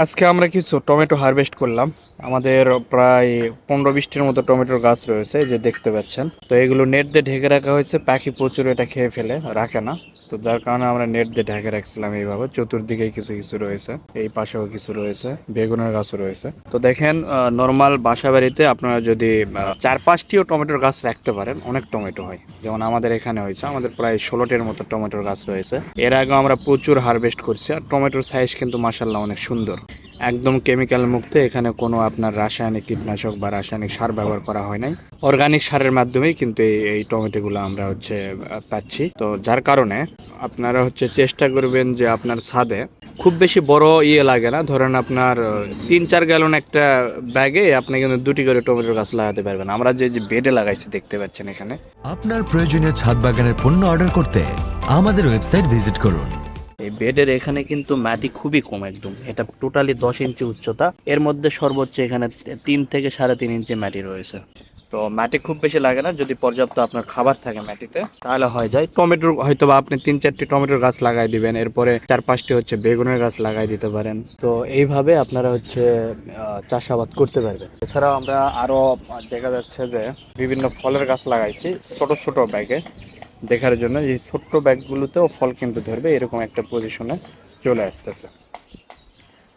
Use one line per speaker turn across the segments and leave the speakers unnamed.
আজকে আমরা কিছু টমেটো হারভেস্ট করলাম। আমাদের প্রায় 15-20টির মতো টমেটোর গাছ রয়েছে, এই যে দেখতে পাচ্ছেন। তো এগুলো নেট দিয়ে ঢেকে রাখা হয়েছে, পাখি প্রচুর এটা খেয়ে ফেলে, রাখে না। তো যার কারণে আমরা নেট দিয়ে ঢেকে রাখছিলাম এইভাবে। চতুর্দিকে কিছু কিছু রয়েছে, এই পাশেও কিছু রয়েছে, বেগুনের গাছও রয়েছে। তো দেখেন, নর্মাল বাসা বাড়িতে আপনারা যদি 4-5টিও টমেটোর গাছ রাখতে পারেন, অনেক টমেটো হয়। যেমন আমাদের এখানে হয়েছে, আমাদের প্রায় 16টির মতো টমেটোর গাছ রয়েছে। এর আগে আমরা প্রচুর হারভেস্ট করছি, আর টমেটোর সাইজ কিন্তু মাশাআল্লাহ অনেক সুন্দর, একদম কেমিক্যাল মুক্ত। এখানে কোনো আপনার রাসায়নিক কীটনাশক বা রাসায়নিক সার ব্যবহার করা হয় নাই। অর্গানিক সারের মাধ্যমেই কিন্তু এই টমেটোগুলো আমরা পাচ্ছি। তো যার কারণে আপনারা চেষ্টা করবেন যে আপনার ছাদে খুব বেশি বড় লাগে না, ধরেন আপনার 3-4 গ্যালন একটা ব্যাগে আপনি কিন্তু 2টি করে টমেটোর গাছ লাগাতে পারবেন। আমরা যে যে বেডে লাগাইছি দেখতে পাচ্ছেন এখানে।
আপনার প্রয়োজনীয় ছাদ বাগানের পণ্য অর্ডার করতে আমাদের ওয়েবসাইট ভিজিট করুন।
এই বেডের এখানে কিন্তু মাটি খুবই কম, একদম এটা টোটালি 10 ইঞ্চি উচ্চতা, এর মধ্যে সর্বোচ্চ এখানে 3 থেকে 3.5 ইঞ্চি মাটি রয়েছে। তো মাটি খুব বেশি লাগে না, যদি পর্যাপ্ত আপনার খাবার থাকে মাটিতে তাহলে হয়ে যায়। টমেটোর হয়তো বা আপনি 3-4টি টমেটোর গাছ লাগাই দিবেন, এরপরে 4-5টি বেগুনের গাছ লাগাই দিতে পারেন। তো এইভাবে আপনারা চাষাবাদ করতে পারবেন। এছাড়াও আমরা আরো দেখা যাচ্ছে যে বিভিন্ন ফলের গাছ লাগাইছি ছোট ছোট ব্যাগে, দেখার জন্য। এই ছোট্ট ব্যাগগুলোতেও ফল কিন্তু ধরবে, এরকম একটা পজিশনে চলে আসতেছে।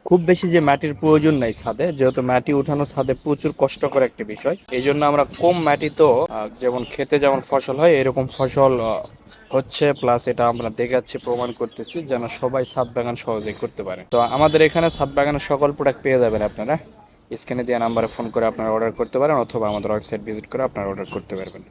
খুব বেশি যে মাটির প্রয়োজন নাই ছাদে, যেহেতু মাটি উঠানো ছাদে প্রচুর কষ্টকর একটা বিষয়। এই জন্য আমরা কম মাটিতেও যেমন খেতে যেমন ফসল হয় এরকম ফসল হচ্ছে, প্লাস এটা আমরা দেখাচ্ছি, প্রমাণ করতেছি যেন সবাই ছাদ বাগান সহজেই করতে পারে। তো আমাদের এখানে ছাদ বাগানের সকল প্রোডাক্ট পেয়ে যাবেন আপনারা। স্ক্রিনে দেওয়া নাম্বারে ফোন করে আপনারা অর্ডার করতে পারেন, অথবা আমাদের ওয়েবসাইট ভিজিট করে আপনারা অর্ডার করতে পারবেন।